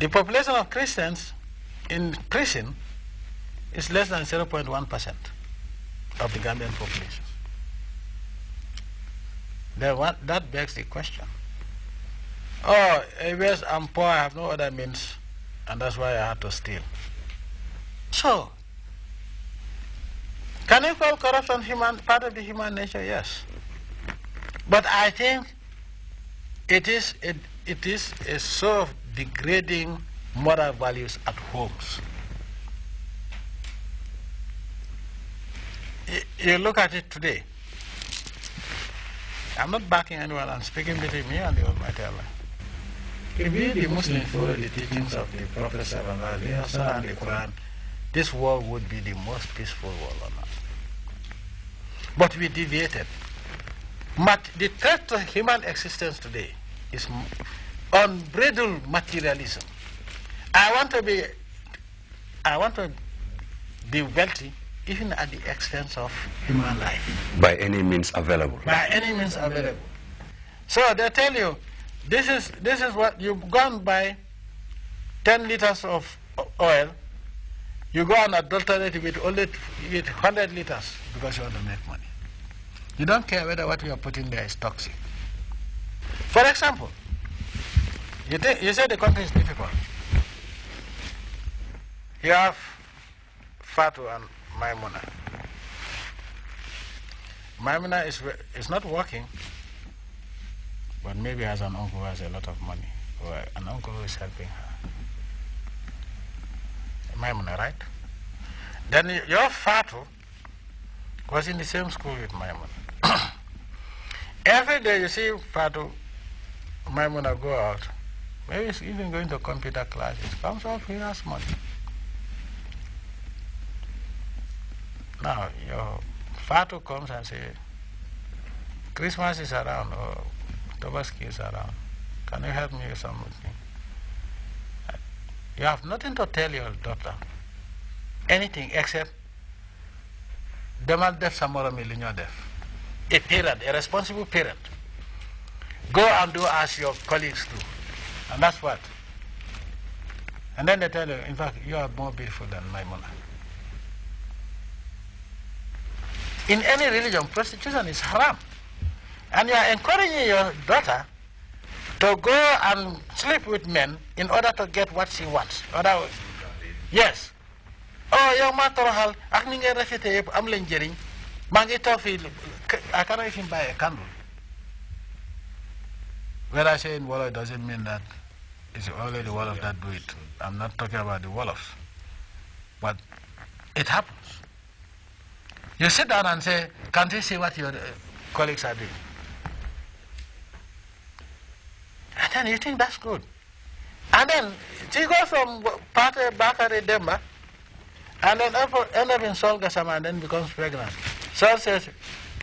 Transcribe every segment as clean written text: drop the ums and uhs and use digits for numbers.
The population of Christians in prison is less than 0.1% of the Gambian population. That begs the question. Oh, yes, I'm poor, I have no other means, and that's why I had to steal. So, can you call corruption part of the human nature? Yes. But I think it is a sort of degrading moral values at homes. You look at it today. I'm not backing anyone, I'm speaking between me and the Almighty Allah. If we, the Muslims, follow the teachings of the Prophet ﷺ and the Quran, this world would be the most peaceful world on earth. But we deviated. The threat to human existence today is unbridled materialism. I want to be wealthy, even at the expense of human life. By any means available. By any means available. So they tell you, this is what you've gone by 10 liters of oil, you go and adulterate it with 100 liters because you want to make money. You don't care whether what you are putting there is toxic. For example, you say the country is difficult. You have Fatu and Maimuna. Maimuna is not working, but maybe has an uncle who has a lot of money, or an uncle who is helping her. Maimuna, right? Then your Fatu was in the same school with Maimuna. Every day you see Fatu, Maimuna go out. Maybe he's even going to computer classes. Comes off, he has money. Now, your Fatu comes and says, Christmas is around, or Tobaski is around. Can you help me with something? You have nothing to tell your daughter. Anything except, Demal def samoro milinyo def. A parent, a responsible parent. Go and do as your colleagues do. And that's what. And then they tell you, in fact, you are more beautiful than Maimuna. In any religion, prostitution is haram. And you are encouraging your daughter to go and sleep with men in order to get what she wants. Yes. Oh, yow ma toroxal ak ni ngay rafete yëpp am lañ jëriñ maa ngi toog fii I cannot even buy a candle. When I say in Wolof, it doesn't mean that it's only the Wolof that do it. I'm not talking about the Wolofs. But it happens. You sit down and say, can't you see what your colleagues are doing? And then you think that's good. And then she goes from Bakari Demba and then end up in Sol Gassama and then becomes pregnant. Sol says,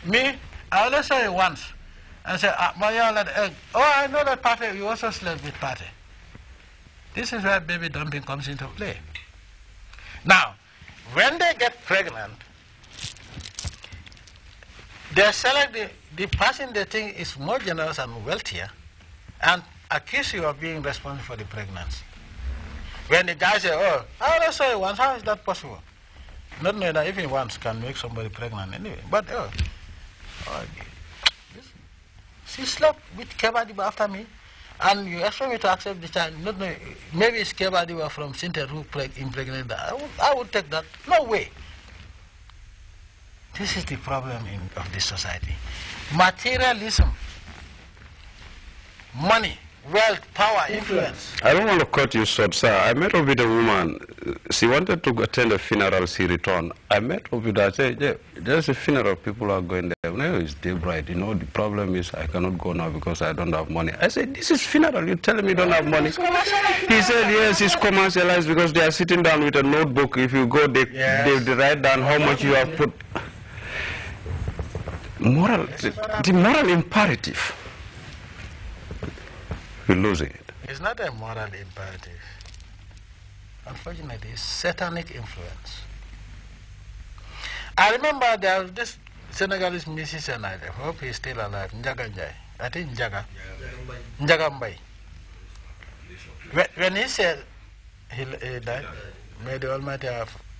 me, I only saw you once. And say, oh, I know that party, you also slept with party. This is where baby dumping comes into play. Now, when they get pregnant, they select the person they think is more generous and wealthier and accuse you of being responsible for the pregnancy. When the guy says, oh, I only saw you once, how is that possible? Not knowing that even once can make somebody pregnant anyway. But, she slept with Kebadiba after me, and you expect me to accept the child. Not knowing, maybe it's Kebadiba from Sinter who impregnated her. I would take that. No way. This is the problem of this society. Materialism, money, wealth, power, influence. I don't want to cut you short, sir. I met up with a woman. She wanted to attend a funeral. She returned. I met up with her. I said, yeah, there's a funeral. People are going there. No, it's day bright. You know, the problem is I cannot go now because I don't have money. I said, this is funeral. You're telling me you don't have money? He said, yes, it's commercialized because they are sitting down with a notebook. If you go, they write down how much you have put. The moral imperative. We're losing it. It's not a moral imperative. Unfortunately, it's satanic influence. I remember there was this Senegalese musician, I hope he's still alive, Njaga Njai. I think Njaga. Njaga Mbai. When he said he died, may the Almighty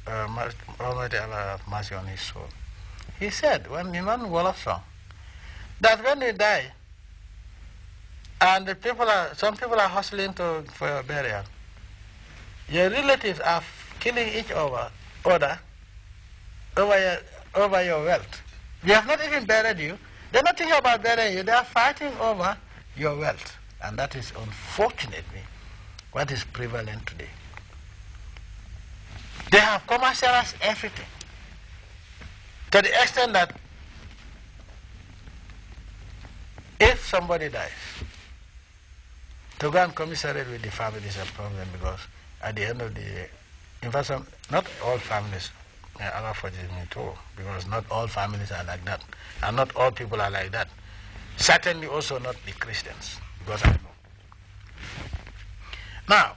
Almighty Allah have mercy on his soul. He said, when in one Wolof song, that when you die, and some people are hustling for your burial, your relatives are killing each other over your wealth. They have not even buried you. They're not thinking about burying you. They are fighting over your wealth. And that is unfortunately what is prevalent today. They have commercialized everything to the extent that if somebody dies, to go and commiserate with the family is a problem, because at the end of the day, in fact, not all families, Allah forgive me too, because not all families are like that, and not all people are like that. Certainly also not the Christians, because I know. Now,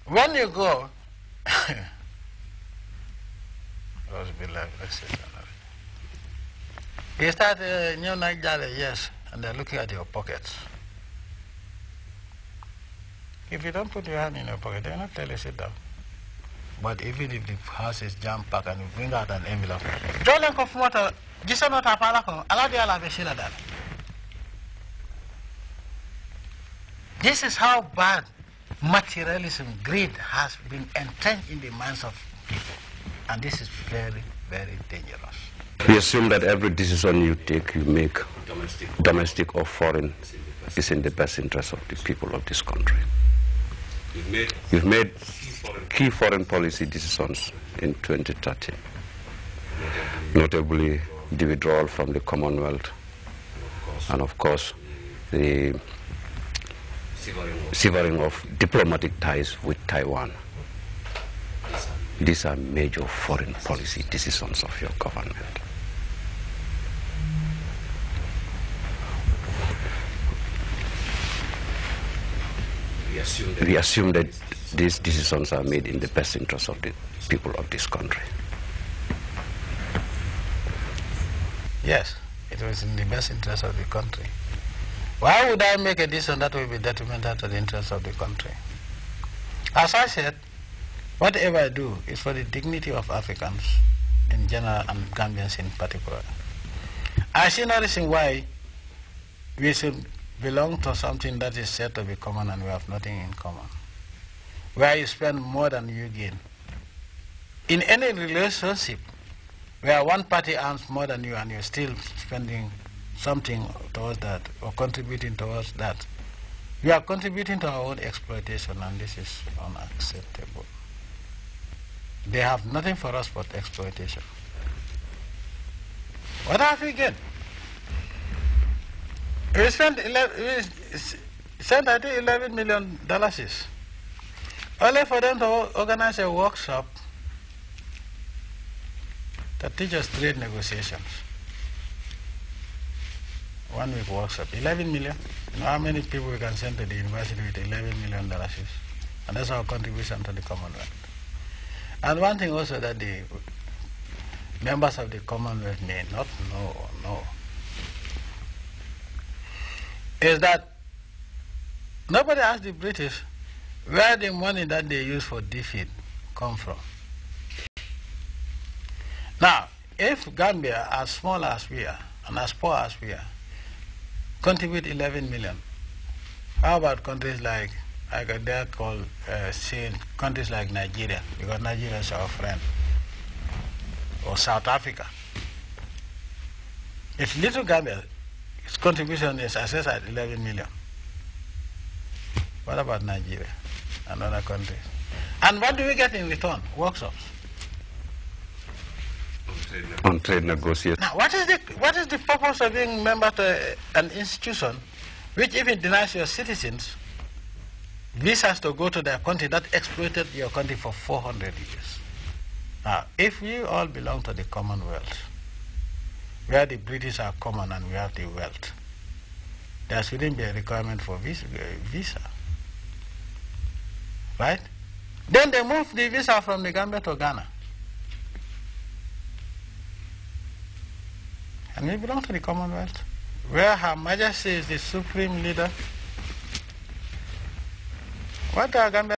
when you go, you start new night yes, and they're looking at your pockets. If you don't put your hand in your pocket, they're not tell you sit down. But even if the house is jam-packed and you bring out an envelope, this is how bad materialism, greed has been entrenched in the minds of people. And this is very, very dangerous. We assume that every decision you take, you make, domestic or foreign, is in the best interest of the people of this country. You've made key foreign policy decisions in 2013, notably the withdrawal from the Commonwealth, and of course the severing of diplomatic ties with Taiwan. These are major foreign policy decisions of your government. We assume that these decisions are made in the best interest of the people of this country. Yes, it was in the best interest of the country. Why would I make a decision that will be detrimental to the interest of the country? As I said, whatever I do is for the dignity of Africans in general and Gambians in particular. I see no reason why we should belong to something that is said to be common and we have nothing in common, where you spend more than you gain. In any relationship where one party earns more than you and you're still spending something towards that or contributing towards that, we are contributing to our own exploitation, and this is unacceptable. They have nothing for us but exploitation. What have we gained? We sent I think $11 million only for them to organize a workshop that teaches trade negotiations. 1 week workshop, 11 million. You know how many people we can send to the university with $11 million? And that's our contribution to the Commonwealth. And one thing also that the members of the Commonwealth may not know is that nobody asked the British where the money that they use for defeat come from. Now, if Gambia, as small as we are and as poor as we are, contribute 11 million, how about countries like they're called countries like Nigeria, because Nigeria is our friend, or South Africa? If little Gambia, its contribution is assessed at 11 million. What about Nigeria and other countries? And what do we get in return? Workshops. On trade negotiations. Now, what is the purpose of being a member to an institution which even denies your citizens visas to go to their country that exploited your country for 400 years? Now, if we all belong to the Commonwealth, where the British are common and we have the wealth, there shouldn't be a requirement for visa. Right? Then they moved the visa from the Gambia to Ghana. And we belong to the Commonwealth, where Her Majesty is the supreme leader. What are Gambia